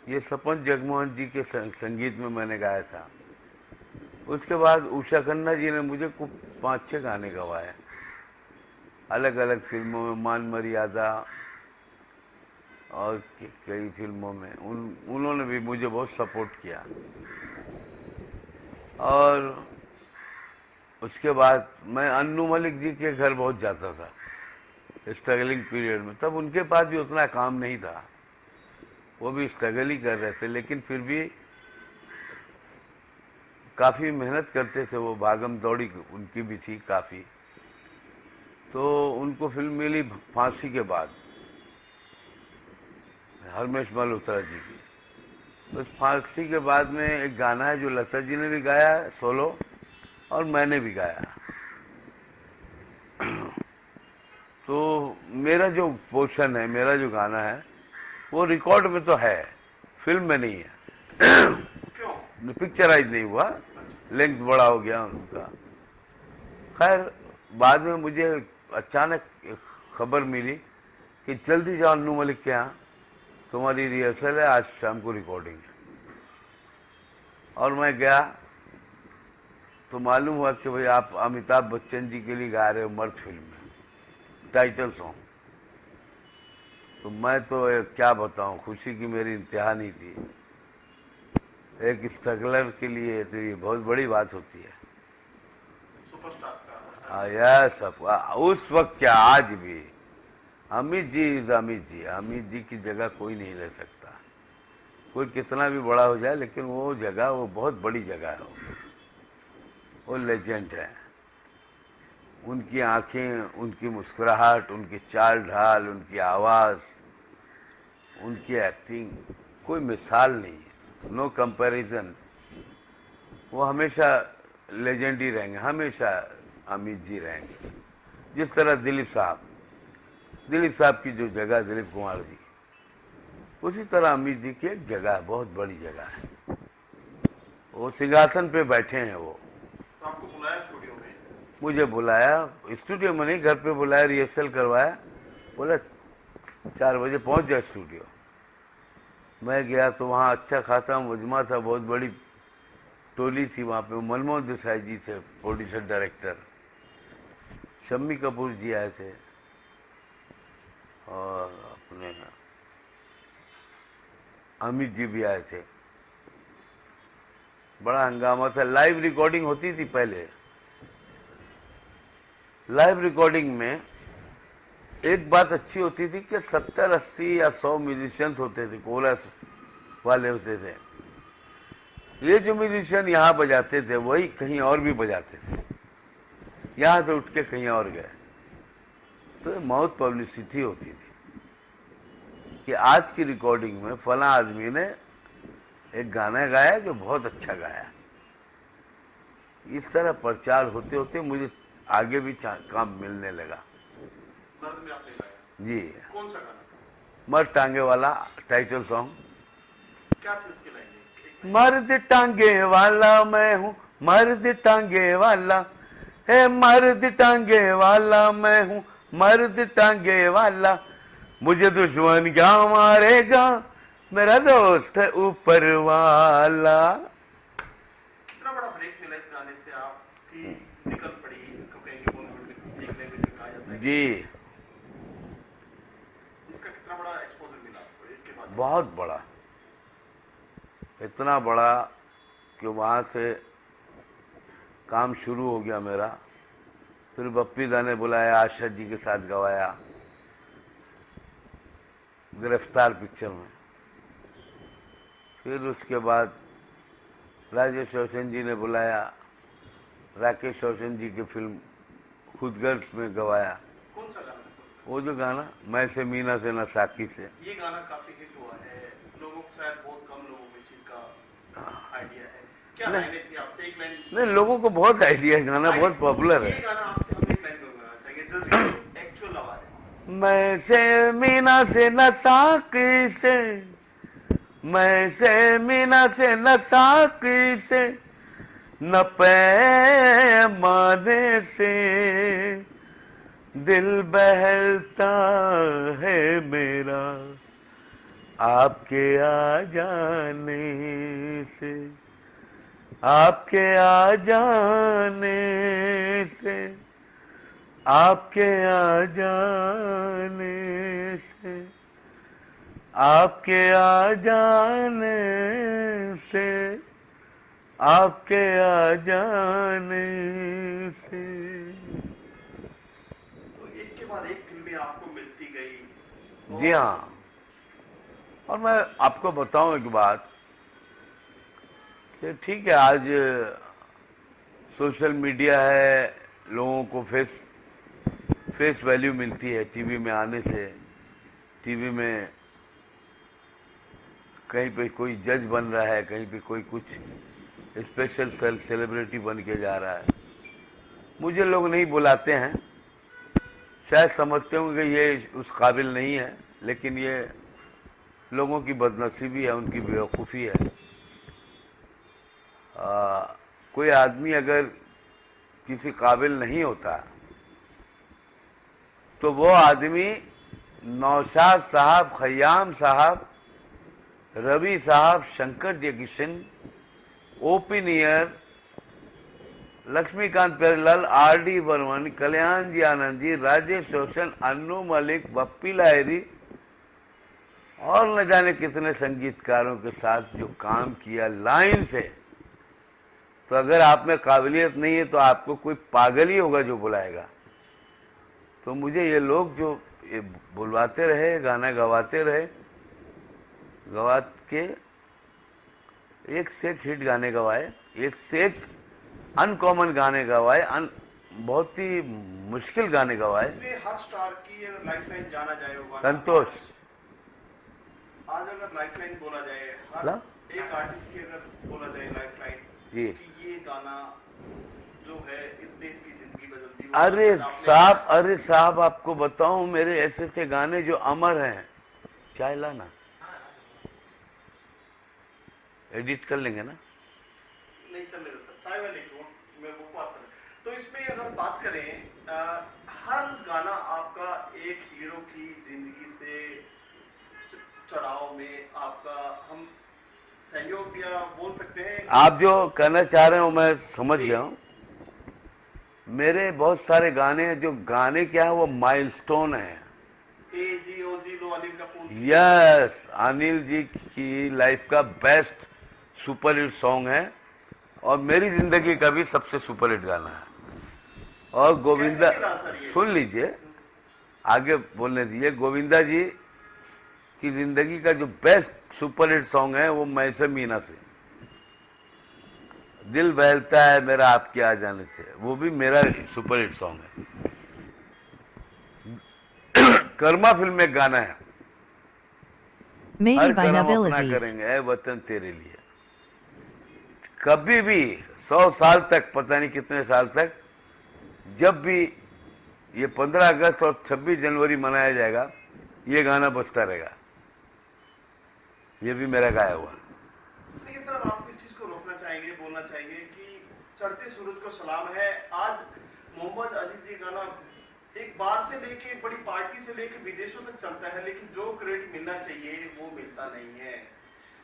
ये सपन जगमोहन जी के संगीत में मैंने गाया था। उसके बाद उषा खन्ना जी ने मुझे कुछ 5-6 गाने गवाए अलग अलग फिल्मों में, मान मर्यादा और कई फिल्मों में। उन्होंने भी मुझे बहुत सपोर्ट किया। और उसके बाद मैं अन्नू मलिक जी के घर बहुत जाता था स्ट्रगलिंग पीरियड में। तब उनके पास भी उतना काम नहीं था, वो भी स्ट्रगल ही कर रहे थे, लेकिन फिर भी काफ़ी मेहनत करते थे वो, भागम दौड़ी उनकी भी थी काफ़ी। तो उनको फिल्म मिली फांसी के बाद, हरमेश मल्होत्रा जी की। उस फांसी के बाद में एक गाना है जो लता जी ने भी गाया है सोलो, और मैंने भी गाया। तो मेरा जो पोर्शन है, मेरा जो गाना है, वो रिकॉर्ड में तो है, फिल्म में नहीं है। क्यों? पिक्चराइज नहीं हुआ, लेंथ बड़ा हो गया उनका। खैर, बाद में मुझे अचानक एक खबर मिली कि जल्दी जाओ अन्नू मलिक के यहाँ, तुम्हारी रिहर्सल है, आज शाम को रिकॉर्डिंग है। और मैं गया तो मालूम हुआ कि भाई आप अमिताभ बच्चन जी के लिए गा रहे हो मर्द फिल्म में टाइटल सॉन्ग। तो मैं तो क्या बताऊं, खुशी की मेरी इंतहा नहीं थी। एक स्ट्रगलर के लिए तो ये बहुत बड़ी बात होती है। सुपरस्टार का यस, उस वक्त क्या, आज भी अमित जी इज अमित जी। अमित जी की जगह कोई नहीं ले सकता, कोई कितना भी बड़ा हो जाए, लेकिन वो जगह, वो बहुत बड़ी जगह है। वो लेजेंड है। उनकी आंखें, उनकी मुस्कुराहट, उनकी चाल ढाल, उनकी आवाज़, उनकी एक्टिंग, कोई मिसाल नहीं है, नो कंपैरिजन। वो हमेशा लेजेंड ही रहेंगे, हमेशा अमित जी रहेंगे। जिस तरह दिलीप साहब की जो जगह, दिलीप कुमार जी, उसी तरह अमित जी की एक जगह है, बहुत बड़ी जगह है। वो सिंहासन पे बैठे हैं वो। तो आपको बुलाया स्टूडियो में? मुझे बुलाया, स्टूडियो में नहीं, घर पे बुलाया, रिहर्सल करवाया, बोला 4 बजे पहुंच जाए स्टूडियो। मैं गया तो वहाँ अच्छा खासा मजमा था, बहुत बड़ी टोली थी वहाँ पे। मनमोहन देसाई जी थे प्रोड्यूसर डायरेक्टर, शम्मी कपूर जी आए थे, और अपने अमित जी भी आए थे। बड़ा हंगामा था। लाइव रिकॉर्डिंग होती थी पहले। लाइव रिकॉर्डिंग में एक बात अच्छी होती थी कि 70, 80 या 100 म्यूजिशियंस होते थे, कोरस वाले होते थे। ये जो म्यूजिशियन यहाँ बजाते थे वही कहीं और भी बजाते थे, यहाँ से उठ के कहीं और गए। तो बहुत पब्लिसिटी होती थी कि आज की रिकॉर्डिंग में फला आदमी ने एक गाना गाया जो बहुत अच्छा गाया। इस तरह प्रचार होते होते मुझे आगे भी काम मिलने लगा। मर्द में आपने गाया? जी। कौन सा गाना था? मर्द टांगे वाला टाइटल सॉन्ग। क्या थी उसकी लाइन? मर्द टांगे वाला मैं हूँ, मर्द टांगे वाला है, मर्द टांगे वाला मैं हूँ, मर्द टांगे वाला, मुझे दुश्मन क्या मारेगा, मेरा दोस्त है ऊपर वाला। कितना बड़ा ब्रेक मिला इस गाने से आपकी, निकल पड़ी इसको कहेंगे बॉलीवुड में, एक लैंग्वेज में कहा जाता है जी, इसका कितना बड़ा एक्सपोजर मिला आपको एक के बाद? बहुत बड़ा, इतना बड़ा कि वहाँ से काम शुरू हो गया मेरा। फिर बप्पी दा ने बुलाया, आशा जी के साथ गवाया गिरफ्तार पिक्चर में। फिर उसके बाद राजेश रोशन जी ने बुलाया, राकेश रोशन जी की फिल्म खुदगर्ज में गवाया। कौन सा गाना था? वो जो गाना, मैं से मीना से न साकी से, ये गाना काफी हिट हुआ है, लोगों को शायद बहुत कम लोगों को इस चीज का आइडिया है। क्या लाइनें थी आपसे? एक लाइन। नहीं, लोगों को बहुत आइडिया है, गाना बहुत पॉपुलर ये है। गाना आपसे हम एक लाइन गुनगुनाना चाहेंगे जो एक्चुअल आवाज है। मैं से मीना से न साकी से, मैं से मीना से न साकी से, न पैमाने से दिल बहलता है मेरा, आपके आ जाने से, आपके आ जाने से, आपके आ जाने से, आपके आ जाने से, आपके आ जाने से। तो एक के बाद एक फिल्में आपको मिलती गई। जी हाँ, और मैं आपको बताऊं एक बात कि ठीक है, आज सोशल मीडिया है, लोगों को फेस वैल्यू मिलती है टीवी में आने से। टीवी में कहीं पे कोई जज बन रहा है, कहीं पे कोई कुछ स्पेशल सेलिब्रिटी बन के जा रहा है। मुझे लोग नहीं बुलाते हैं, शायद समझते होंगे कि ये उस काबिल नहीं है, लेकिन ये लोगों की बदनसीबी है, उनकी बेवकूफ़ी है। कोई आदमी अगर किसी काबिल नहीं होता तो वो आदमी नौशाद साहब, खयाम साहब, रवि साहब, शंकर जयकिशन, ओपी नियर, लक्ष्मीकांत प्यारेलाल, आर.डी. बर्मन, कल्याण जी आनंद जी, राजेश रोशन, अन्नू मलिक, बप्पी लाहिरी और न जाने कितने संगीतकारों के साथ जो काम किया लाइन से। तो अगर आप में काबिलियत नहीं है तो आपको कोई पागल ही होगा जो बुलाएगा। तो मुझे ये लोग जो ये बुलवाते रहे, गाना गवाते रहे, गवा के एक से एक हिट गाने गवाए, एक से एक अनकॉमन गाने गवाए, बहुत ही मुश्किल गाने गवाए। इसमें हर स्टार की अगर लाइफलाइन जाना जाए होगा, संतोष, आज अगर लाइफलाइन बोला जाए, हर एक आर्टिस्ट की अगर बोला जाए लाइफलाइन जी, कि ये गाना जो है इसने इसकी जिंदगी बदल दी। अरे साहब आपको बताऊं, मेरे ऐसे ऐसे गाने जो अमर हैं। चाय लाना, एडिट कर लेंगे ना? नहीं चलेगा सर, चाय में लिखूं मैं वो पास है। तो इसमें अगर बात करें, हर गाना आपका एक हीरो की जिंदगी से चढ़ाव में आपका हम सहयोग या बोल सकते हैं। आप जो कहना चाह रहे हो मैं समझ गया हूँ। मेरे बहुत सारे गाने हैं, जो गाने क्या है वो माइलस्टोन है। AGOG लो अनिल कपूर। यस, अनिल जी की लाइफ का बेस्ट सुपर हिट सॉन्ग है और मेरी जिंदगी का भी सबसे सुपर हिट गाना है। और गोविंदा, सुन लीजिए, आगे बोलने दीजिए। गोविंदा जी की जिंदगी का जो बेस्ट सुपर हिट सॉन्ग है वो मैसे मीना से, दिल बहलता है मेरा आपके आ जाने से, वो भी मेरा सुपर हिट सॉन्ग है। कर्मा फिल्म में गाना है, हर कर्म अपना करेंगे ऐ वतन तेरे लिए। कभी भी 100 साल तक, पता नहीं कितने साल तक, जब भी ये 15 अगस्त और 26 जनवरी मनाया जाएगा, ये गाना बजता रहेगा। ये भी मेरा गाया हुआ। देखिए सर, आप इस चीज को रोकना चाहेंगे, बोलना चाहेंगे कि चढ़ते सूरज को सलाम है। आज मोहम्मद अजीज जी गाना एक बार से लेके, बड़ी पार्टी से लेके विदेशों तक चलता है, लेकिन जो क्रेडिट मिलना चाहिए वो मिलता नहीं है।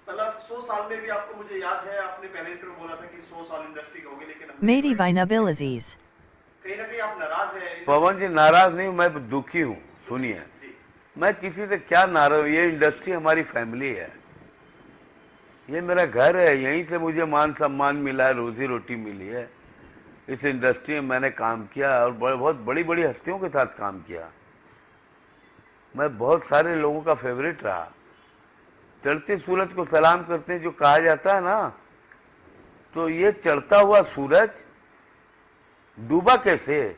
मतलब 100 साल में भी आपको, मुझे याद है आपने पहले इंटरव्यू बोला था कि 100 साल इंडस्ट्री का हो गया, लेकिन मेरी बाइनाबिलिटीज कहीं ना कहीं आप नाराज है। पवन जी नाराज नहीं, मैं दुखी हूँ। सुनिए, मैं किसी से क्या नाराज हूँ, ये इंडस्ट्री हमारी फैमिली है, ये मेरा घर है, यहीं से मुझे मान सम्मान मिला है, रोजी रोटी मिली है। इस इंडस्ट्री में मैंने काम किया और बहुत बड़ी बड़ी हस्तियों के साथ काम किया। मैं बहुत सारे लोगों का फेवरेट रहा। चढ़ते सूरज को सलाम करते हैं जो कहा जाता है ना, तो ये चढ़ता हुआ सूरज डूबा कैसे,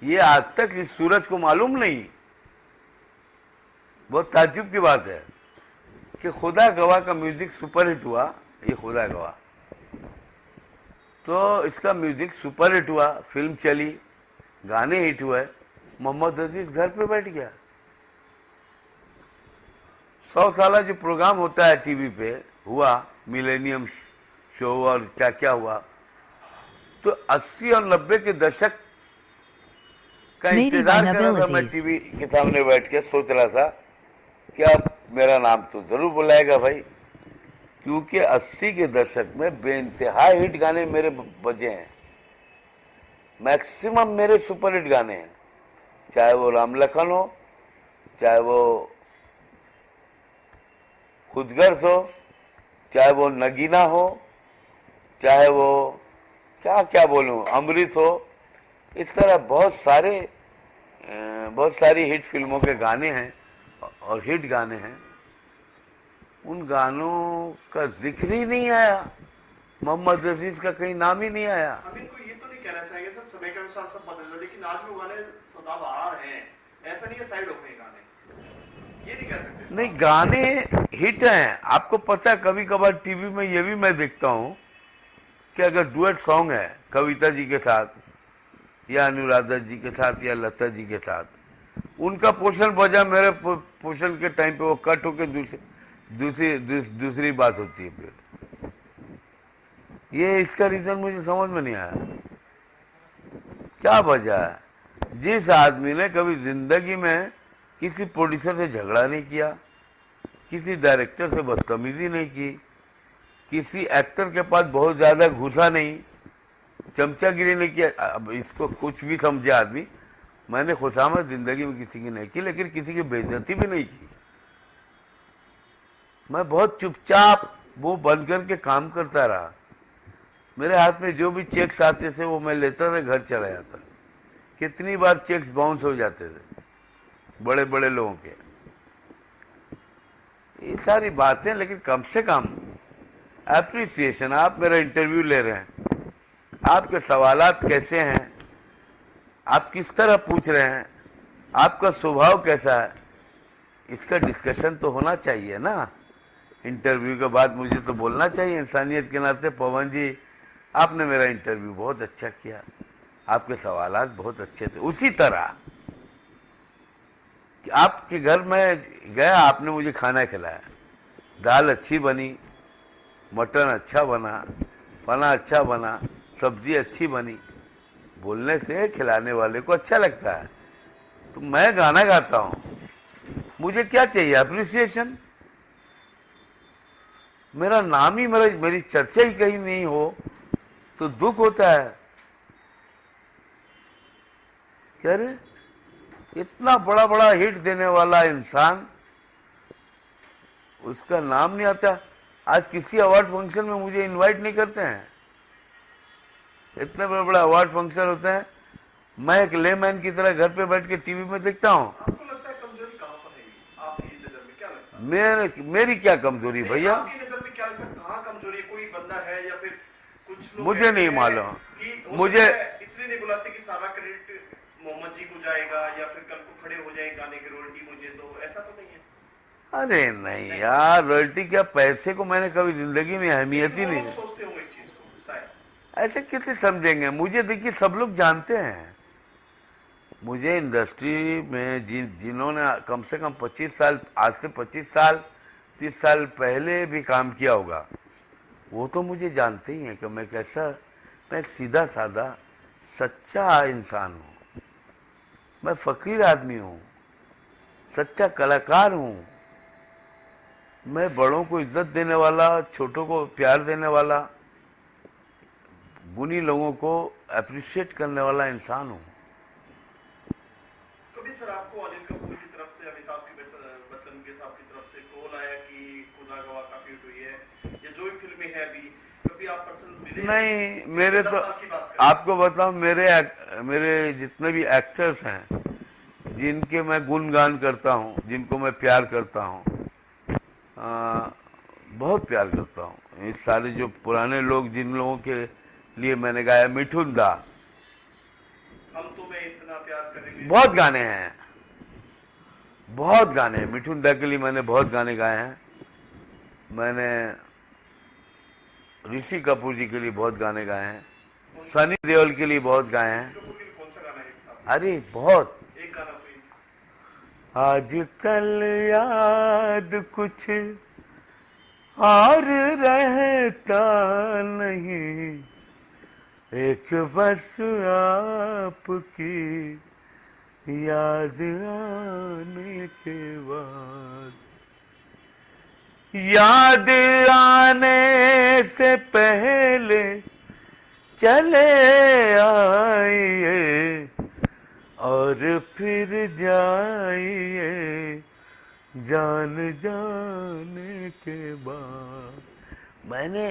ये आज तक इस सूरज को मालूम नहीं। बहुत ताज्जुब की बात है कि खुदा गवाह का म्यूजिक सुपर हिट हुआ। ये खुदा गवाह तो इसका म्यूजिक सुपर हिट हुआ, फिल्म चली, गाने हिट हुए, मोहम्मद अजीज घर पे बैठ गया। 100 साल जो प्रोग्राम होता है टीवी पे हुआ, मिलेनियम शो और क्या क्या हुआ, तो 80 और 90 के दशक का इंतजार कर रहा था। मैं टीवी के सामने बैठ के सोच रहा था कि अब मेरा नाम तो जरूर बुलाएगा भाई, क्योंकि 80 के दशक में बेइंतहा हिट गाने मेरे बजे हैं। मैक्सिमम मेरे सुपर हिट गाने हैं, चाहे वो राम लखन हो, चाहे वो खुदगर्ज हो, चाहे वो नगीना हो, चाहे वो क्या क्या बोलूं, अमृत हो। इस तरह बहुत सारी हिट फिल्मों के गाने हैं और हिट गाने हैं। उन गानों का जिक्र ही नहीं आया, मोहम्मद अजीज का कहीं नाम ही नहीं आया। हम इनको ये तो नहीं कहना चाहेंगे सर, समय के अनुसार सब बदल जाए, लेकिन आज भी वो गाने सदाबहार हैं, ऐसा नहीं है साइड हो गए गाने, ये नहीं कह सकते। नहीं, गाने हिट हैं। आपको पता है, कभी कभार टीवी में ये भी मैं देखता हूँ कि अगर डुएट सॉन्ग है कविता जी के साथ या अनुराधा जी के साथ या लता जी के साथ, उनका पोर्शन बजा, मेरे पोर्शन के टाइम पे वो कट होकर दूसरी बात होती है। फिर ये इसका रीजन मुझे समझ में नहीं आया, क्या वजह है। जिस आदमी ने कभी जिंदगी में किसी प्रोड्यूसर से झगड़ा नहीं किया, किसी डायरेक्टर से बदतमीजी नहीं की, किसी एक्टर के पास बहुत ज्यादा घुसा नहीं, चमचागिरी नहीं किया। अब इसको कुछ भी समझे आदमी, मैंने खुशामद जिंदगी में किसी की नहीं की, लेकिन किसी की बेइज्जती भी नहीं की। मैं बहुत चुपचाप मुंह बंद करके काम करता रहा। मेरे हाथ में जो भी चेक्स आते थे वो मैं लेता था, घर चला जाता। कितनी बार चेक्स बाउंस हो जाते थे बड़े बड़े लोगों के। ये सारी बातें, लेकिन कम से कम एप्रिसिएशन। आप मेरा इंटरव्यू ले रहे हैं, आपके सवालात कैसे हैं, आप किस तरह पूछ रहे हैं, आपका स्वभाव कैसा है, इसका डिस्कशन तो होना चाहिए ना। इंटरव्यू के बाद मुझे तो बोलना चाहिए इंसानियत के नाते, पवन जी आपने मेरा इंटरव्यू बहुत अच्छा किया, आपके सवालात बहुत अच्छे थे। उसी तरह कि आपके घर में गया, आपने मुझे खाना खिलाया, दाल अच्छी बनी, मटन अच्छा बना, फना अच्छा बना, सब्जी अच्छी बनी। बोलने से खिलाने वाले को अच्छा लगता है। तो मैं गाना गाता हूँ, मुझे क्या चाहिए, अप्रिसिएशन। मेरा नाम ही, मेरी चर्चा ही कहीं नहीं हो तो दुख होता है। क्या रे, इतना बड़ा बड़ा हिट देने वाला इंसान, उसका नाम नहीं आता। आज किसी अवार्ड फंक्शन में मुझे इनवाइट नहीं करते हैं। इतने बड़े बड़े अवार्ड फंक्शन होते हैं, मैं एक लेमैन की तरह घर पे बैठ के टीवी में देखता हूँ। आपको लगता है कमजोरी कहाँ पर है? आपकी नजर में क्या लगता है? मेरी क्या कमजोरी भैया? आपकी नजर में क्या लगता है, कहाँ कमजोरी है? कोई बंदा है या फिर कुछ लोग मुझे नहीं मालूम। मुझे इसलिए नहीं बुलाते कि सारा क्रेडिट मोहम्मद जी को जाएगा या फिर कल को खड़े हो जाए गाने की रॉयल्टी मुझे दो, ऐसा तो नहीं है? अरे नहीं यार, रॉयल्टी क्या, पैसे को मैंने कभी जिंदगी में अहमियत ही नहीं। सोचते होंगे इस चीज को शायद। ऐसे कितने समझेंगे? मुझे देखिए, सब लोग जानते हैं मुझे इंडस्ट्री में जिन्होंने कम से कम 25 साल, आज से 25 साल 30 साल पहले भी काम किया होगा, वो तो मुझे जानते ही हैं कि मैं एक सीधा साधा सच्चा इंसान हूँ। मैं फकीर आदमी हूँ, सच्चा कलाकार हूँ। मैं बड़ों को इज्जत देने वाला, छोटों को प्यार देने वाला, गुणी लोगों को अप्रिशिएट करने वाला इंसान हूँ। कभी सर आपको अनिल कपूर की तरफ से, अमिताभ बच्चन के साहब की तरफ से कॉल आया कि खुदा गवाह काफी हिट हुई है, या जो भी फिल्में हैं अभी, कभी आप पर्सनल मिले? नहीं, मेरे तो आपको बताऊं, मेरे जितने भी एक्टर्स हैं जिनके मैं गुणगान करता हूं, जिनको मैं प्यार करता हूं, बहुत प्यार करता हूं। ये सारे जो पुराने लोग, जिन लोगों के लिए मैंने गाया, मिठुन दा, हम तुम्हें इतना प्यार करेंगे, बहुत गाने हैं, बहुत गाने हैं। मिठुन दा के लिए मैंने बहुत गाने गाए हैं। मैंने ऋषि कपूर जी के लिए बहुत गाने गाए हैं, सनी देओल के लिए बहुत गाए हैं। कौन सा गाना हिट था? अरे बहुत। एक गाना कोई? आजकल याद कुछ और रहता नहीं, एक बस आपकी याद आने के बाद। याद आने से पहले चले आइए और फिर जाइए जान जाने के बाद। मैंने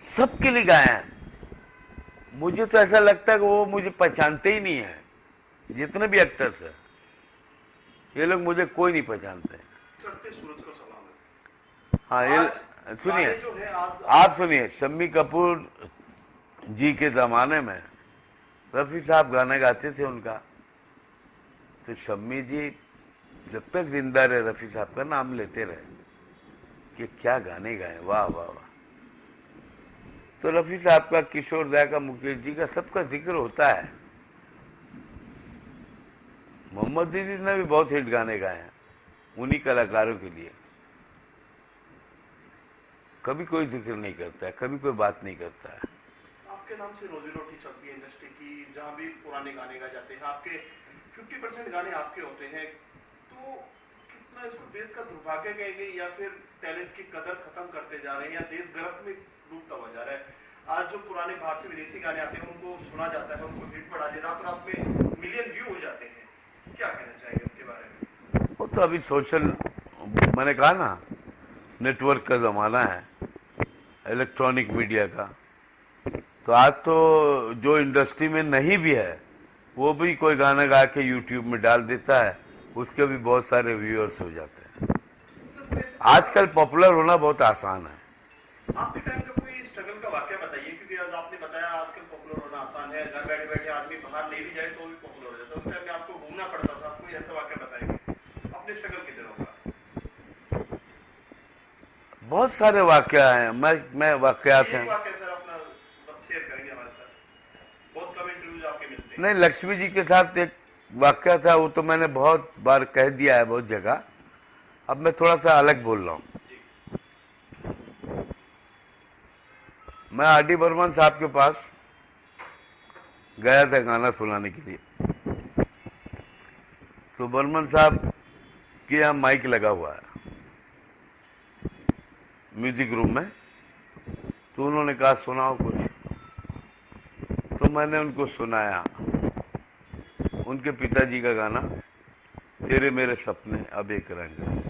सबके लिए गाया है। मुझे तो ऐसा लगता है कि वो मुझे पहचानते ही नहीं है, जितने भी एक्टर्स हैं ये लोग मुझे कोई नहीं पहचानते हैं। चढ़ते सूरज को सलाम है। हाँ, आज ये सुनिए, गाने जो है आज आप सुनिए, शम्मी कपूर जी के ज़माने में रफ़ी साहब गाने गाते थे उनका, तो शम्मी जी जब तक जिंदा रहे रफ़ी साहब का नाम लेते रहे कि क्या गाने गाए, वाह वाह वाह। तो रफ़ी साहब का, किशोर दा का, मुकेश जी का, सबका जिक्र होता है। मोहम्मद दीदी ने भी बहुत हिट गाने गाए हैं उन्हीं कलाकारों के लिए। कभी कोई जिक्र नहीं करता है, कभी कोई बात नहीं करता है। आपके नाम से रोजी रोटी चलती है इंडस्ट्री की, जहाँ भी पुराने गाने गाए जाते हैं आपके 50% गाने आपके होते हैं, तो कितना इसको देश का दुर्भाग्य कहेंगे या फिर टैलेंट की कदर खत्म करते जा रहे हैं या देश गर्भ में डूबता हुआ जा रहा है? आज जो पुराने बाहर से विदेशी गाने आते हैं उनको सुना जाता है, उनको हिट बढ़ा दिया, रात रात में मिलियन व्यू हो जाते हैं, क्या कहना चाहेंगे इसके बारे में? वो तो अभी सोशल, मैंने कहा ना, नेटवर्क का ज़माना है, इलेक्ट्रॉनिक मीडिया का। तो आज तो जो इंडस्ट्री में नहीं भी है वो भी कोई गाना गा के यूट्यूब में डाल देता है, उसके भी बहुत सारे व्यूअर्स हो जाते हैं। आजकल पॉपुलर होना बहुत आसान है। आपके टाइम का कोई स्ट्रगल का वाकया बताइए, क्योंकि आज आपने बताया आजकल पॉपुलर होना आसान है, घर बैठे बैठे आदमी बाहर नहीं भी जाए तो भी पॉपुलर हो जाता है, उस टाइम में आपको घूमना पड़ता था, कोई ऐसा वाकया बताएंगे अपने स्ट्रगल के दिनों का? बहुत सारे वाकया हैं, मैं वाकयात हैं। वाकया सर अपना शेयर करेंगे हमारे साथ, बहुत कम इंटरव्यूज आपके मिलते हैं। नहीं, लक्ष्मी जी के साथ एक वाकया था, वो तो मैंने बहुत बार कह दिया है बहुत जगह। अब मैं थोड़ा सा अलग बोल रहा हूँ। मैं आर.डी. बर्मन साहब के पास गया था गाना सुनाने के लिए। तो बर्मन साहब के यहाँ माइक लगा हुआ है म्यूजिक रूम में, तो उन्होंने कहा सुनाओ कुछ। तो मैंने उनको सुनाया उनके पिताजी का गाना तेरे मेरे सपने अब एक रंग है,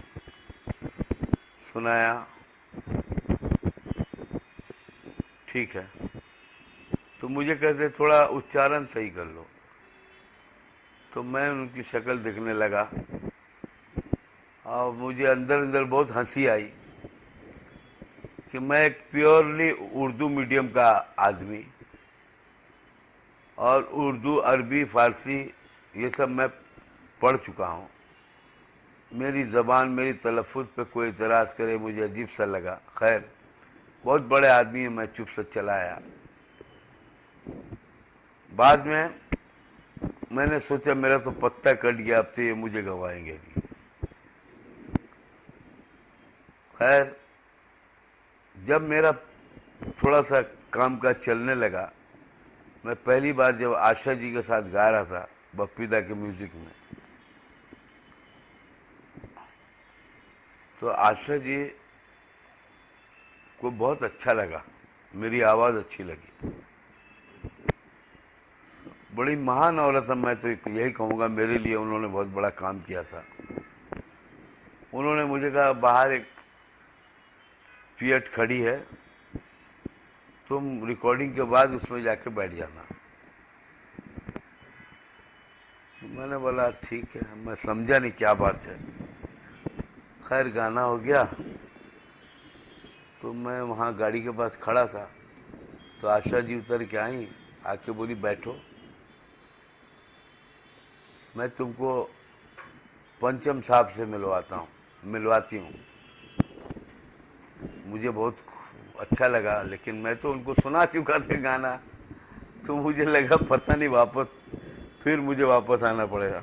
सुनाया। ठीक है, तो मुझे कहते थोड़ा उच्चारण सही कर लो। तो मैं उनकी शक्ल देखने लगा और मुझे अंदर अंदर बहुत हंसी आई कि मैं एक प्योरली उर्दू मीडियम का आदमी, और उर्दू, अरबी, फारसी ये सब मैं पढ़ चुका हूँ। मेरी ज़बान, मेरी तलफ़ुज़ पे कोई एतराज़ करे मुझे अजीब सा लगा। खैर, बहुत बड़े आदमी हैं, मैं चुप से चला आया। बाद में मैंने सोचा मेरा तो पत्ता कट गया, अब तो ये मुझे गंवाएंगे भी। खैर, जब मेरा थोड़ा सा काम काज चलने लगा, मैं पहली बार जब आशा जी के साथ गा रहा था बप्पीदा के म्यूजिक में, तो आशा जी को बहुत अच्छा लगा, मेरी आवाज़ अच्छी लगी। बड़ी महान औरत है, मैं तो यही कहूँगा, मेरे लिए उन्होंने बहुत बड़ा काम किया था। उन्होंने मुझे कहा बाहर एक फिएट खड़ी है, तुम रिकॉर्डिंग के बाद उसमें जाके बैठ जाना। मैंने बोला ठीक है, मैं समझा नहीं क्या बात है। खैर, गाना हो गया, तो मैं वहाँ गाड़ी के पास खड़ा था, तो आशा जी उतर के आई, आके बोली बैठो, मैं तुमको पंचम साहब से मिलवाती हूँ। मुझे बहुत अच्छा लगा, लेकिन मैं तो उनको सुना चुका था गाना, तो मुझे लगा पता नहीं फिर मुझे वापस आना पड़ेगा।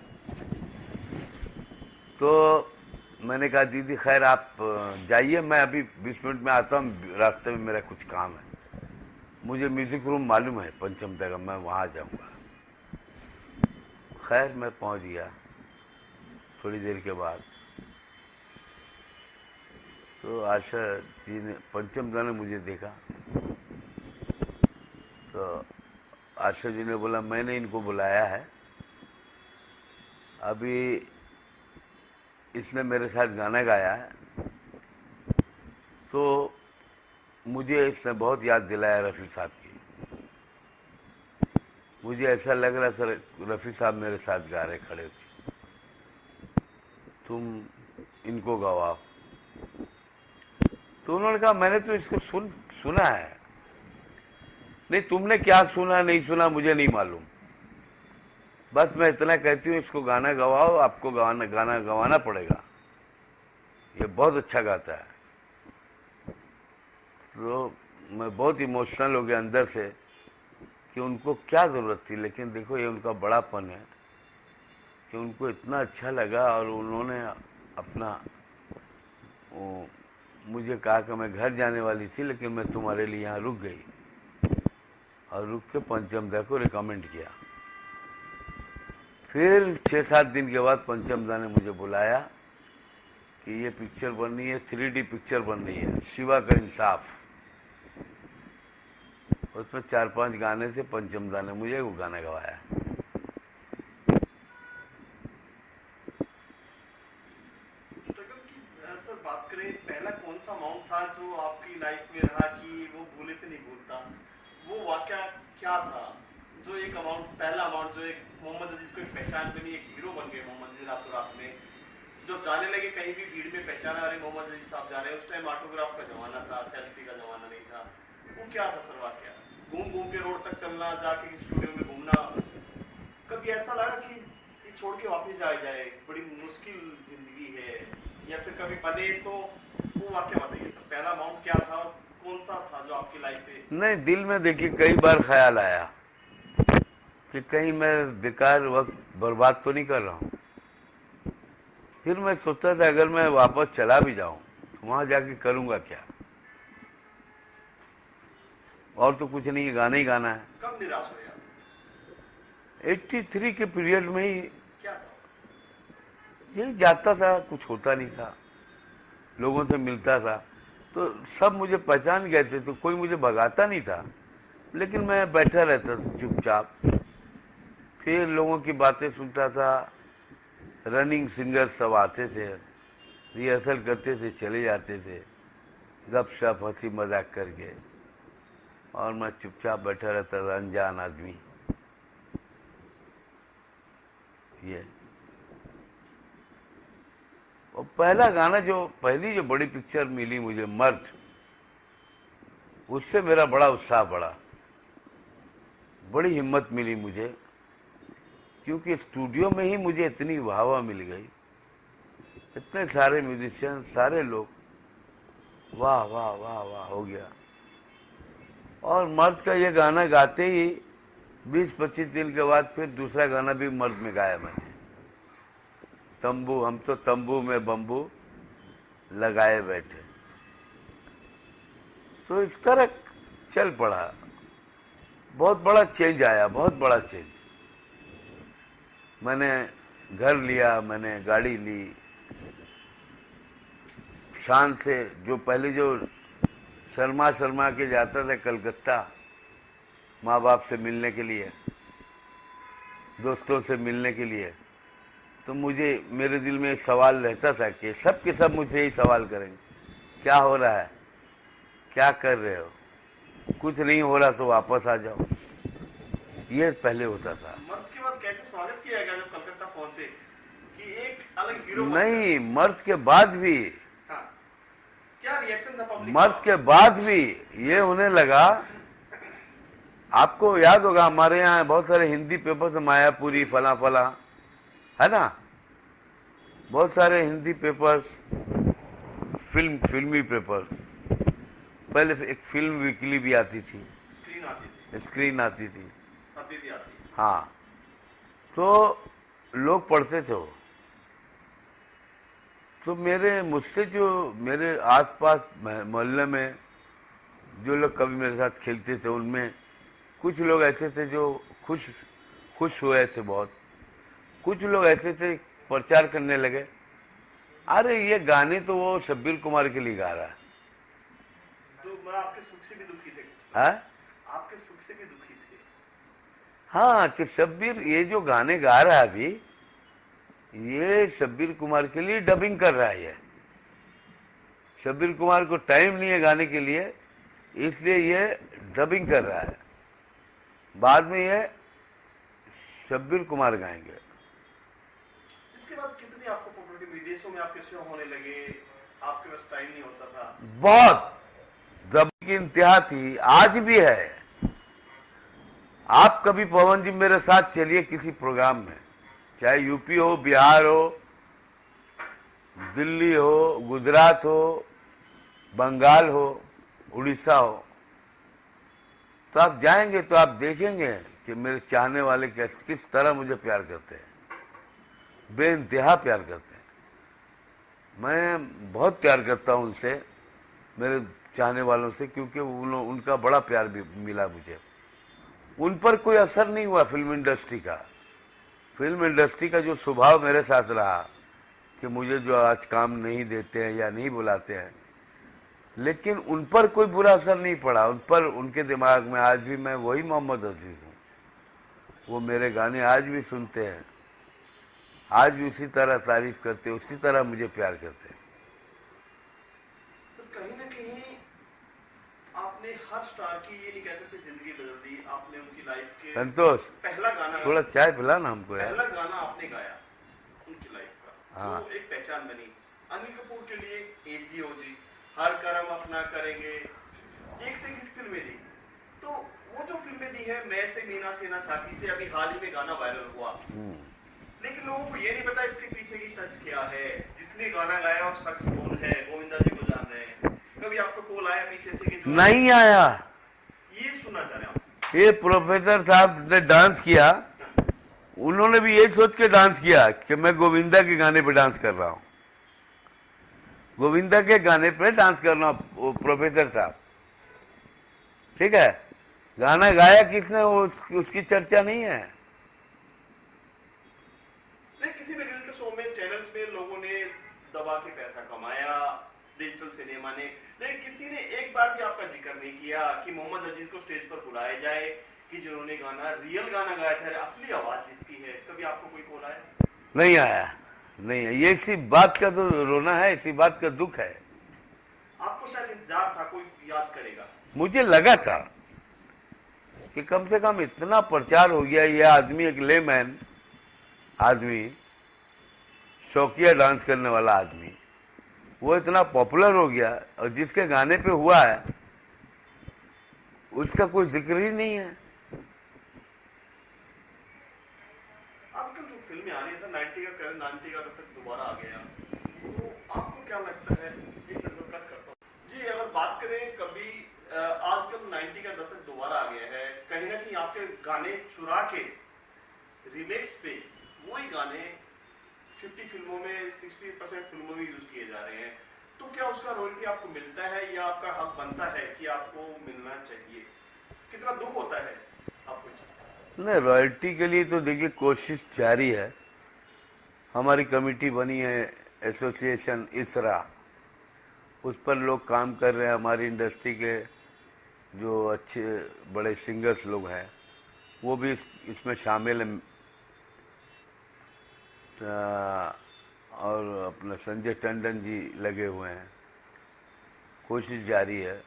तो मैंने कहा दीदी खैर आप जाइए, मैं अभी 20 मिनट में आता हूँ, रास्ते में मेरा कुछ काम है। मुझे म्यूज़िक रूम मालूम है पंचम तक, मैं वहाँ जाऊँगा। खैर, मैं पहुँच गया थोड़ी देर के बाद। तो आशा जी ने, पंचम दा ने मुझे देखा तो आशा जी ने बोला मैंने इनको बुलाया है, अभी इसने मेरे साथ गाना गाया है, तो मुझे इसने बहुत याद दिलाया रफ़ी साहब की। मुझे ऐसा लग रहा था रफ़ी साहब मेरे साथ गा रहे खड़े होके, तुम इनको गवाओ। तो उन्होंने कहा मैंने तो इसको सुना है। नहीं, तुमने क्या सुना नहीं सुना मुझे नहीं मालूम, बस मैं इतना कहती हूँ इसको गाना गवाओ, आपको गाना गवाना पड़ेगा, ये बहुत अच्छा गाता है। तो मैं बहुत इमोशनल हो गया अंदर से कि उनको क्या ज़रूरत थी, लेकिन देखो ये उनका बड़ापन है कि उनको इतना अच्छा लगा और उन्होंने अपना मुझे कहा कि मैं घर जाने वाली थी लेकिन मैं तुम्हारे लिए यहाँ रुक गई, और रुक के पंचम दा को रिकमेंड किया। फिर 6-7 दिन के बाद पंचम दा ने मुझे बुलाया कि ये पिक्चर बन रही है, 3D पिक्चर बन रही है, शिवा का इंसाफ। उसमें 4-5 गाने थे, पंचम दा ने मुझे वो गाना गवाया। सर बात करें, पहला कौन सा अमाउंट था जो आपकी लाइफ में रहा कि वो भूले से नहीं भूलता? वो वाकया क्या था जो एक अमाउंट, पहला अमाउंट जो एक मोहम्मद अजीज को एक पहचान बनी, एक हीरो बन गए मोहम्मद अजीज रातों रात में, जो जाने लगे कहीं भी भीड़ में पहचाना, अरे मोहम्मद अजीज साहब जा रहे हैं। उस टाइम ऑटोग्राफ का जमाना था, सेल्फी का जमाना नहीं था। वो क्या था सर वाकया? घूम घूम के रोड तक चलना, जाके स्टूडियो में घूमना, कभी ऐसा लगा कि ये छोड़ के वापस आ जाए, बड़ी मुश्किल जिंदगी है, या फिर कभी बने? तो वो वाकया बताइए सर, पहला अमाउंट क्या था और कौन सा था जो आपकी लाइफ पे? नहीं, दिल में देखिए कई बार ख्याल आया कि कहीं मैं बेकार वक्त बर्बाद तो नहीं कर रहा हूँ। फिर मैं सोचता था अगर मैं वापस चला भी जाऊं तो वहां जाके करूंगा क्या, और तो कुछ नहीं, गाना ही गाना है। कब निराश हो गया? 83 के पीरियड में ही क्या था? यही जाता था, कुछ होता नहीं था, लोगों से मिलता था तो सब मुझे पहचान गए थे, तो कोई मुझे भगाता नहीं था, लेकिन मैं बैठा रहता था चुपचाप। फिर लोगों की बातें सुनता था, रनिंग सिंगर सब आते थे, रिहर्सल करते थे, चले जाते थे गपशप हंसी मजाक करके, और मैं चुपचाप बैठा रहता था, अनजान आदमी। ये और पहला गाना पहली जो बड़ी पिक्चर मिली मुझे, मर्द, उससे मेरा बड़ा उत्साह बढ़ा, बड़ी हिम्मत मिली मुझे, क्योंकि स्टूडियो में ही मुझे इतनी वाहवाह मिल गई, इतने सारे म्यूजिशियन, सारे लोग वाह वाह वाह वाह हो गया। और मर्द का ये गाना गाते ही 20-25 दिन के बाद फिर दूसरा गाना भी मर्द में गाया मैंने, तंबू, हम तो तंबू में बम्बू लगाए बैठे। तो इस तरह चल पड़ा, बहुत बड़ा चेंज आया, बहुत बड़ा चेंज। मैंने घर लिया, मैंने गाड़ी ली, शान से, जो पहले जो शर्मा के जाता था कलकत्ता माँ बाप से मिलने के लिए, दोस्तों से मिलने के लिए, तो मुझे, मेरे दिल में सवाल रहता था कि सब के सब मुझसे यही सवाल करेंगे, क्या हो रहा है, क्या कर रहे हो, कुछ नहीं हो रहा तो वापस आ जाओ। ये पहले होता था। मर्द के बाद कैसे स्वागत किया गया जब कलकत्ता पहुंचे कि एक अलग हीरो? नहीं, मर्द के बाद भी, हाँ, क्या रिएक्शन था पब्लिक? मर्द के बाद भी ये होने लगा। आपको याद होगा हमारे यहाँ बहुत सारे हिंदी पेपर थे, मायापुरी, फला फला, है ना, बहुत सारे हिंदी पेपर्स, फिल्मी पेपर्स। पहले एक फिल्म वीकली भी आती थी, स्क्रीन आती थी, अभी भी आती है। हाँ, तो लोग पढ़ते थे वो। तो मुझसे जो मेरे आसपास मोहल्ले में जो लोग कभी मेरे साथ खेलते थे, उनमें कुछ लोग ऐसे थे जो खुश हुए थे बहुत, कुछ लोग ऐसे थे प्रचार करने लगे अरे ये गाने तो वो शब्बीर कुमार के लिए गा रहा है। तो मैं आपके सुख से भी दुखी थे कुछ। हाँ आपके सुख से भी दुखी थे। हाँ, कि शब्बीर ये जो गाने गा रहा है अभी, ये शब्बीर कुमार के लिए डबिंग कर रहा है। ये शब्बीर कुमार को टाइम नहीं है गाने के लिए, इसलिए ये डबिंग कर रहा है। बाद में ये शब्बीर कुमार गाएंगे। इसके बाद कितनी आपको पॉपुलैरिटी विदेशों में आपके शो होने लगे, आपके पास टाइम नहीं होता था? बहुत दबी की इंतहा थी, आज भी है। आप कभी पवन जी मेरे साथ चलिए किसी प्रोग्राम में, चाहे यूपी हो, बिहार हो, दिल्ली हो, गुजरात हो, बंगाल हो, उड़ीसा हो, तो आप जाएंगे तो आप देखेंगे कि मेरे चाहने वाले किस तरह मुझे प्यार करते हैं, बेइंतहा प्यार करते हैं। मैं बहुत प्यार करता हूं उनसे, मेरे चाहने वालों से, क्योंकि उनका बड़ा प्यार भी मिला मुझे। उन पर कोई असर नहीं हुआ फिल्म इंडस्ट्री का। फिल्म इंडस्ट्री का जो स्वभाव मेरे साथ रहा कि मुझे जो आज काम नहीं देते हैं या नहीं बुलाते हैं, लेकिन उन पर कोई बुरा असर नहीं पड़ा। उन पर, उनके दिमाग में आज भी मैं वही मोहम्मद अजीज हूँ। वो मेरे गाने आज भी सुनते हैं, आज भी उसी तरह तारीफ करते, उसी तरह मुझे प्यार करते हैं। सर कहीं ना कहीं आपने हर स्टार की, ये नहीं कह सकते जिंदगी बदल दी, आपने उनकी लाइफ के संतोष, पहला गाना, थोड़ा चाय पिला ना हमको यार। पहला गाना आपने गाया उनकी लाइफ का, हाँ। जो एक पहचान बनी। अनिल कपूर के लिए एजी हो जी, हर कर्म अपना करेंगे, एक से हिट फिल्में दी। तो वो जो फिल्में दी है, मैं से मीना सेना साथी से अभी हाल ही में गाना वायरल हुआ, लेकिन लोगों को ये नहीं पता इसके पीछे की सच क्या है, जिसने गाना गाया और शख्स कौन है। गोविंदा जी को जान रहे हैं, कभी आपको कॉल आया पीछे से कि जो नहीं आया? ये सुनना चाह रहे हैं आपसे। ये प्रोफेसर साहब ने डांस किया, उन्होंने भी यही सोच के डांस किया कि मैं गोविंदा के गाने पे डांस कर रहा हूँ, गोविंदा के गाने पे डांस कर रहा हूँ प्रोफेसर साहब। ठीक है, गाना गाया किसने वो उसकी चर्चा नहीं है। नहीं, किसी भी रियलिटी शो में, चैनल्स में लोगों ने दबा के पैसा कमाया, डिजिटल सिनेमा ने, लेकिन किसी ने एक बार भी आपका जिक्र नहीं किया कि मोहम्मद अजीज को स्टेज पर बुलाया जाए, कि जिन्होंने गाना, रियल गाना गाया था, असली आवाज जिसकी है। कभी आपको कोई कॉल आया? नहीं आया, नहीं है। ये इसी बात का तो रोना है, इसी बात का दुख है। आपको शायद इंतजार था कोई याद करेगा। मुझे लगा था कि कम से कम इतना प्रचार हो गया, ये आदमी एक लेमैन आदमी, शौकिया डांस करने वाला आदमी, वो इतना पॉपुलर हो गया, और जिसके गाने पे हुआ है उसका कोई जिक्र ही नहीं है। आजकल जो फिल्में आ रही है सर, 90 का दशक दोबारा आ गया, तो आपको क्या लगता है? एक नजर कट करता हूं जी, अगर बात करें कभी आजकल 90 का दशक दोबारा आ गया है, कहीं ना कहीं आपके गाने चुरा के रिमेक्स पे वही गाने 50 फिल्मों में, 60% फिल्मों में यूज किए जा रहे हैं, तो क्या उसका रॉयल्टी आपको मिलता है या आपका हक बनता है कि आपको मिलना चाहिए? कितना दुख होता है आपको? नहीं, रॉयल्टी के लिए तो देखिए कोशिश जारी है। हमारी कमेटी बनी है, एसोसिएशन इसरा, उस पर लोग काम कर रहे हैं। हमारी इंडस्ट्री के जो अच्छे बड़े सिंगर्स लोग हैं वो भी इसमें शामिल हैं, और अपना संजय टंडन जी लगे हुए हैं। कोशिश जारी है,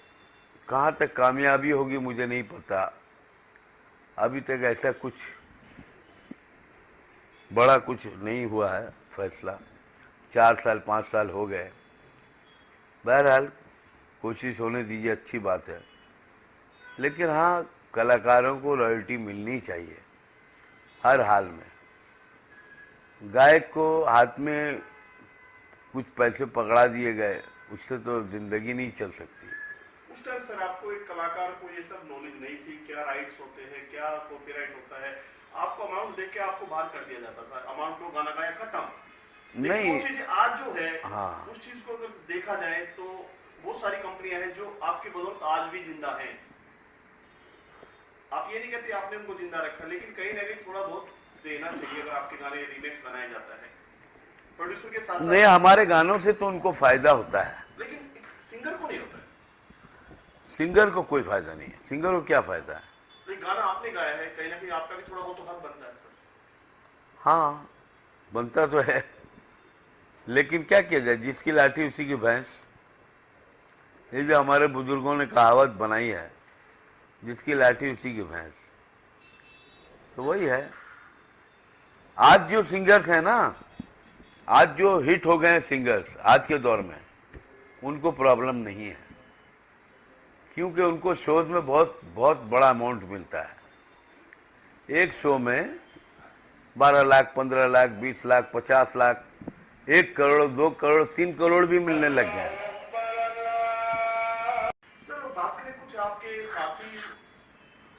कहाँ तक कामयाबी होगी मुझे नहीं पता। अभी तक ऐसा कुछ बड़ा कुछ नहीं हुआ है फैसला, 4 साल 5 साल हो गए। बहरहाल कोशिश होने दीजिए, अच्छी बात है। लेकिन हाँ, कलाकारों को रॉयल्टी मिलनी चाहिए हर हाल में। गायक को हाथ में कुछ पैसे पकड़ा दिए गए, उससे तो जिंदगी नहीं चल सकती। उस टाइम सर आपको, एक कलाकार को ये सब नॉलेज नहीं थी, क्या राइट्स होते हैं, क्या कॉपीराइट होता है। आपको अमाउंट देख के आपको बाहर कर दिया जाता था, अमाउंट को गाना गाया खत्म। नहीं, वो चीज आज जो है, हाँ, उस चीज को अगर देखा जाए तो बहुत सारी कंपनियां हैं जो आपकी बदौलत आज भी जिंदा हैं। आप ये नहीं कहते आपने उनको जिंदा रखा, लेकिन कहीं ना कहीं थोड़ा बहुत देना चाहिए अगर आपके गाने रिमिक्स बनाया जाता है। प्रोड्यूसर के साथ नहीं, हमारे गानों से तो उनको फायदा होता है, लेकिन एक सिंगर को नहीं होता है। सिंगर को कोई फायदा नहीं है। सिंगर को क्या फायदा है? लेकिन गाना आपने गाया है, कहीं ना कहीं आपका भी थोड़ा बहुत तो हक बनता है सर। हाँ, बनता तो है, लेकिन क्या किया जाए, जिसकी लाठी उसी की भैंस। ये जो हमारे बुजुर्गों ने कहावत बनाई है, जिसकी लाठी उसी की भैंस, तो वही है। आज जो सिंगर्स हैं ना, आज जो हिट हो गए हैं सिंगर्स आज के दौर में, उनको प्रॉब्लम नहीं है, क्योंकि उनको शोज में बहुत बहुत बड़ा अमाउंट मिलता है। एक शो में 12 लाख, 15 लाख, 20 लाख, 50 लाख, 1 करोड़, 2 करोड़, 3 करोड़ भी मिलने लग गए। सर बात करें कुछ आपके साथी,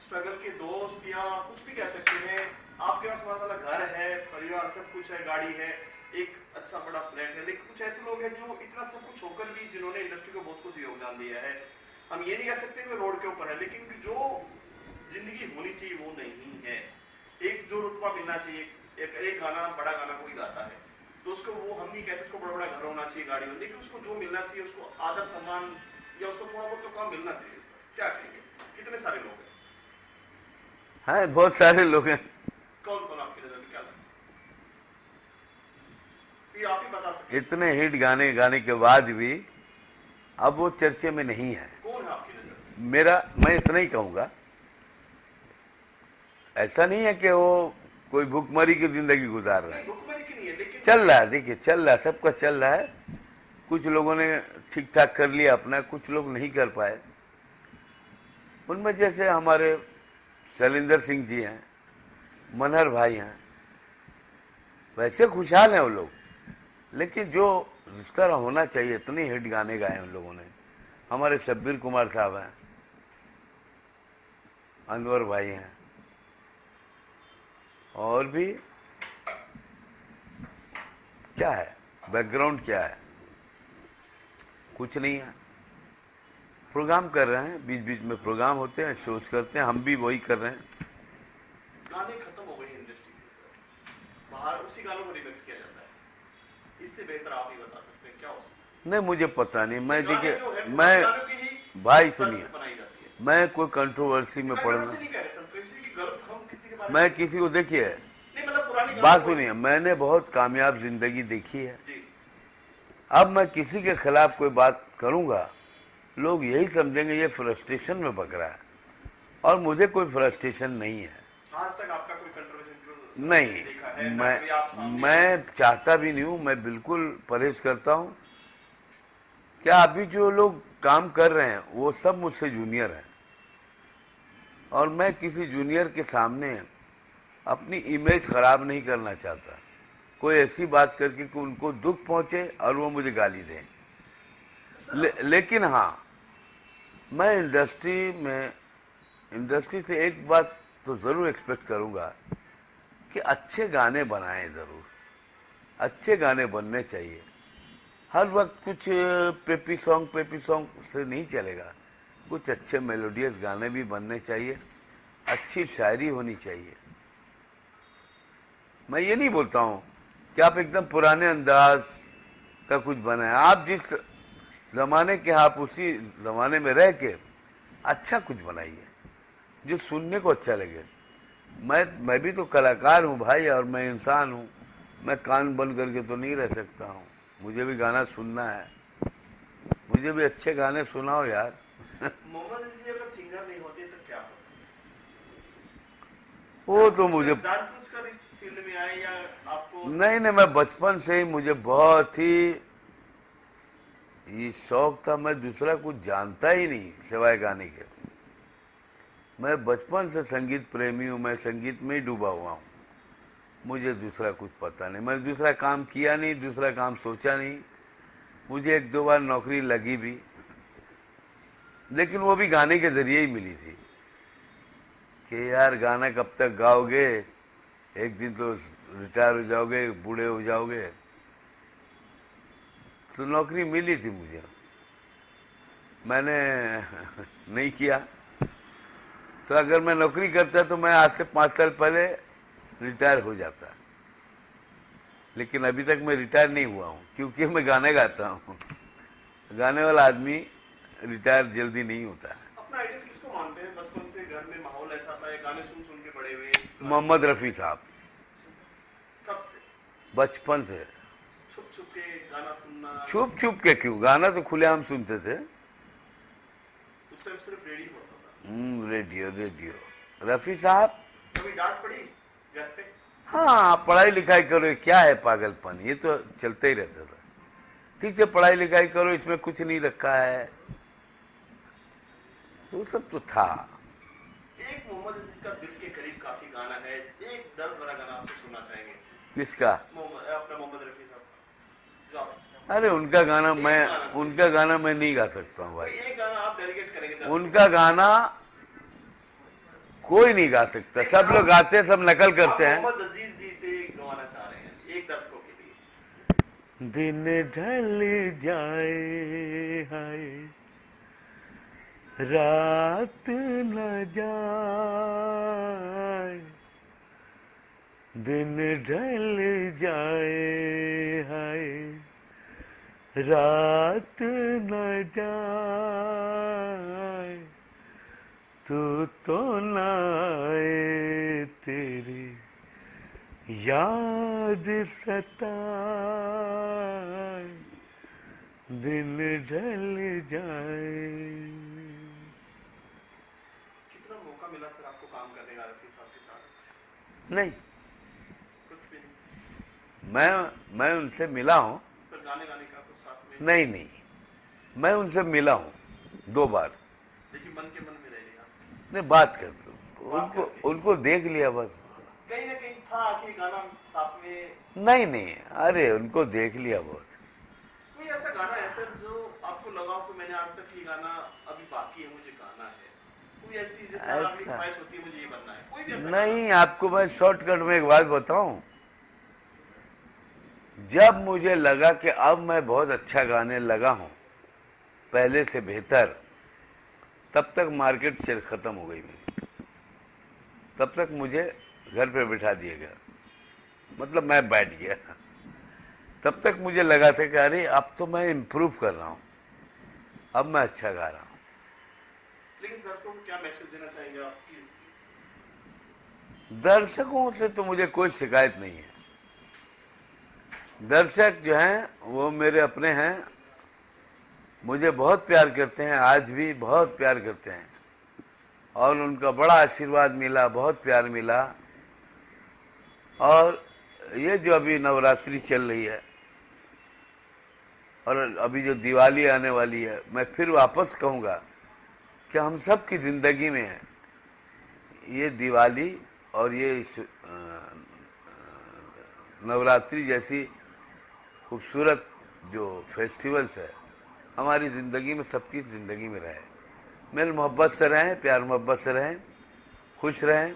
स्ट्रगल के दोस्त, या कुछ भी कह सकते हैं, आपके पास माशाल्लाह घर है, परिवार, सब कुछ है, गाड़ी है, एक अच्छा बड़ा फ्लैट है, लेकिन कुछ ऐसे लोग हैं जो इतना सब कुछ होकर भी जिन्होंने इंडस्ट्री को बहुत कुछ योगदान दिया है। हम ये नहीं कह सकते कि रोड के ऊपर है, लेकिन जो जिंदगी होनी चाहिए वो नहीं है। एक जो रुतबा मिलना चाहिए, एक गाना, बड़ा गाना कोई गाता है तो उसको, वो हम नहीं कहते उसको बड़ा बड़ा घर होना चाहिए, गाड़ी हो, लेकिन उसको जो मिलना चाहिए, उसको आदर सम्मान, या उसको थोड़ा बहुत तो काम मिलना चाहिए। सर क्या कहेंगे, कितने सारे लोग हैं? हैं, बहुत सारे लोग हैं। कौन कौन आपकी नजर में, क्या लगता है, आप ही बता सकते हैं। इतने हिट गाने गाने के बाद भी अब वो चर्चे में नहीं है। कौन है आपकी नजर में? मैं इतना ही कहूंगा, ऐसा नहीं है कि वो कोई भूखमरी की जिंदगी गुजार रहा है। भुखमरी की नहीं है, लेकिन चल रहा है, देखिए चल रहा है, सबका चल रहा है। कुछ लोगों ने ठीक ठाक कर लिया अपना, कुछ लोग नहीं कर पाए। उनमें जैसे हमारे शैलेंद्र सिंह जी हैं, मनहर भाई हैं, वैसे खुशहाल हैं वो लोग, लेकिन जो जिस तरह होना चाहिए, इतने हिट गाने गाए उन लोगों ने। हमारे शब्बीर कुमार साहब हैं, अनवर भाई हैं, और भी क्या है, बैकग्राउंड क्या है, कुछ नहीं है। प्रोग्राम कर रहे हैं, बीच बीच में प्रोग्राम होते हैं, शोज करते हैं, हम भी वही कर रहे हैं। गाने खत्म हो गए इंडस्ट्री से सर, बाहर उसी गानों को रिमिक्स किया जाता है। इससे बेहतर आप ही बता सकते हैं क्या हो सकता नहीं, मुझे पता नहीं। मैं है? देखिए, गाने जो है, मैं गानों की ही भाई शर्त सुनिए, बनाई जाती है। मैं कोई कंट्रोवर्सी में पड़ना, कंट्रोवर्सी नहीं कह रहे सर, किसी की गलत हम किसी के बारे में मैं किसी को, देखिए नहीं, मतलब पुरानी गानों बात को- सुनिए, मैंने बहुत कामयाब जिंदगी देखी है। जी, अब मैं किसी के खिलाफ कोई बात करूंगा, लोग यही समझेंगे ये फ्रस्ट्रेशन में पक रहा है, और मुझे कोई फ्रस्ट्रेशन नहीं है। आज तक आपका कोई कंट्रोवर्सी जो नहीं, देखा है, ना कभी आप सामने- मैं चाहता भी नहीं हूं, मैं बिल्कुल परहेज करता हूं। क्या अभी जो लोग काम कर रहे हैं वो सब मुझसे जूनियर हैं, और मैं किसी जूनियर के सामने अपनी इमेज खराब नहीं करना चाहता, कोई ऐसी बात करके कि उनको दुख पहुंचे और वो मुझे गाली दें। लेकिन हाँ, मैं इंडस्ट्री से एक बात तो ज़रूर एक्सपेक्ट करूँगा कि अच्छे गाने बनाएं, ज़रूर अच्छे गाने बनने चाहिए। हर वक्त कुछ पेपी सॉन्ग से नहीं चलेगा, कुछ अच्छे मेलोडियस गाने भी बनने चाहिए, अच्छी शायरी होनी चाहिए। मैं ये नहीं बोलता हूँ कि आप एकदम पुराने अंदाज का कुछ बनाएं। आप जिस ज़माने के, आप उसी ज़माने में रह के अच्छा कुछ बनाइए जो सुनने को अच्छा लगे। मैं भी तो कलाकार हूँ भाई, और मैं इंसान हूँ, मैं कान बंद करके तो नहीं रह सकता हूँ, मुझे भी गाना सुनना है, मुझे भी अच्छे गाने सुनाओ यार। मोहम्मद अली अगर सिंगर नहीं होते तो क्या होता? वो तो मुझे जानबूझकर इस फील्ड में आए, या आपको? नहीं, मैं बचपन से ही, मुझे बहुत ही ये शौक था, मैं दूसरा कुछ जानता ही नहीं सिवाय गाने के। मैं बचपन से संगीत प्रेमी हूँ, मैं संगीत में ही डूबा हुआ हूँ, मुझे दूसरा कुछ पता नहीं। मैंने दूसरा काम किया नहीं, दूसरा काम सोचा नहीं। मुझे 1-2 बार नौकरी लगी भी, लेकिन वो भी गाने के जरिए ही मिली थी कि यार गाना कब तक गाओगे, एक दिन तो रिटायर हो जाओगे, बूढ़े हो जाओगे। तो नौकरी मिली थी मुझे, मैंने नहीं किया। तो अगर मैं नौकरी करता तो मैं आज से 5 साल पहले रिटायर हो जाता। लेकिन अभी तक मैं रिटायर नहीं हुआ हूँ, क्योंकि मैं गाने गाता हूँ। गाने वाला आदमी रिटायर जल्दी नहीं होता है। अपना आइडल किसको मानते हैं? बचपन से घर में माहौल ऐसा था, ये गाने सुन सुन के बड़े हुए? मोहम्मद रफ़ी साहब। कब से? बचपन से। छुप छुप के गाना सुनना? छुप छुप के क्यों, गाना तो खुलेआम सुनते थे। उस टाइम सिर्फ रेडियो होता था। Radio radio. रफ़ी साहब। कभी डांट पड़ी घर पे? हाँ, पढ़ाई लिखाई करो, क्या है पागलपन, ये तो चलते ही रहता था। ठीक है, पढ़ाई लिखाई करो, इसमें कुछ नहीं रखा है, तो सब तो था। एक मोहम्मद अजीज का दिल के करीब काफी गाना है, एक दर्द भरा गाना आपसे सुनना चाहेंगे। किसका? अपना मोहम्मद रफी साहब। अरे उनका गाना मैं नहीं गा सकता हूँ भाई। एक गाना आप डेडिकेट करेंगे? उनका गाना कोई नहीं गा सकता, सब लोग गाते हैं, सब नकल करते हैं। मोहम्मद अजीज जी से गवाना चाह रहे हैं एक दर्शकों के लिए। दिन ढल जाए हाय, रात न जाए, दिन ढल जाए हाय, रात न जाए, तू तो ना आए, तेरी याद सताए, दिन ढल जाए। कितना मौका मिला सर आपको काम करने का रफी साहब के साथ? नहीं, कुछ भी नहीं? मैं उनसे मिला हूँ। पर गाने गाने का कुछ साथ में? नहीं, मैं उनसे मिला हूँ 2 बार। लेकिन मन के मन में रह गया? नहीं, बात कर दो, उनको देख लिया बस। कहीं ना कहीं था कि गाना साथ में? नहीं, अरे उनको देख लिया बहुत। कोई ऐसा गाना है सर जो आपको लगा कि मैंने आज तक ये गाना अभी बाकी है, मुझे गाना है? कोई ऐसी जैसे आपकी ख्वाहिश होती है मुझे ये बनना है, कोई भी ऐसा? नहीं, आपको मैं शॉर्टकट में एक बात बताऊं, जब मुझे लगा कि अब मैं बहुत अच्छा गाने लगा हूं, पहले से बेहतर, तब तक मार्केट चल खत्म हो गई मेरी। तब तक मुझे घर पे बिठा दिया गया, मतलब मैं बैठ गया। तब तक मुझे लगा था कि अरे अब तो मैं इम्प्रूव कर रहा हूँ, अब मैं अच्छा गा रहा हूँ। लेकिन दर्शकों को क्या मैसेज देना चाहेंगे आपकी? दर्शकों से तो मुझे कोई शिकायत नहीं है। दर्शक जो हैं वो मेरे अपने हैं, मुझे बहुत प्यार करते हैं, आज भी बहुत प्यार करते हैं, और उनका बड़ा आशीर्वाद मिला, बहुत प्यार मिला। और ये जो अभी नवरात्रि चल रही है और अभी जो दिवाली आने वाली है, मैं फिर वापस कहूँगा कि हम सब की ज़िंदगी में ये दिवाली और ये नवरात्रि जैसी खूबसूरत जो फेस्टिवल्स है हमारी ज़िंदगी में, सबकी ज़िंदगी में रहे। मेल मोहब्बत से रहें, प्यार मोहब्बत से रहें, खुश रहें।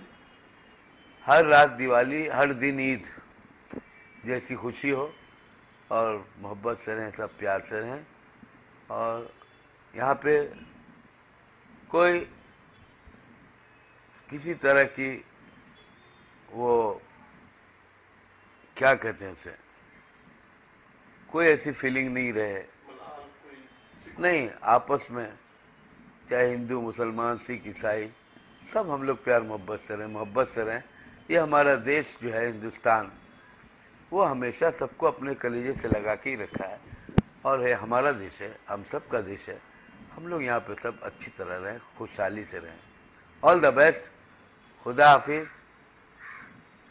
हर रात दिवाली, हर दिन ईद जैसी खुशी हो, और मोहब्बत से रहें, सब प्यार से रहें। और यहाँ पे कोई किसी तरह की वो क्या कहते हैं उसे, कोई ऐसी फीलिंग नहीं रहे। नहीं, आपस में चाहे हिंदू, मुसलमान, सिख, ईसाई, सब हम लोग प्यार मोहब्बत से रहें, मोहब्बत से रहें। ये हमारा देश जो है हिंदुस्तान, वो हमेशा सबको अपने कलेजे से लगा के ही रखा है, और ये हमारा देश है, हम सब का देश है। हम लोग यहाँ पे सब अच्छी तरह रहें, खुशहाली से रहें। ऑल द बेस्ट, खुदा हाफिज,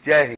जय हिंद।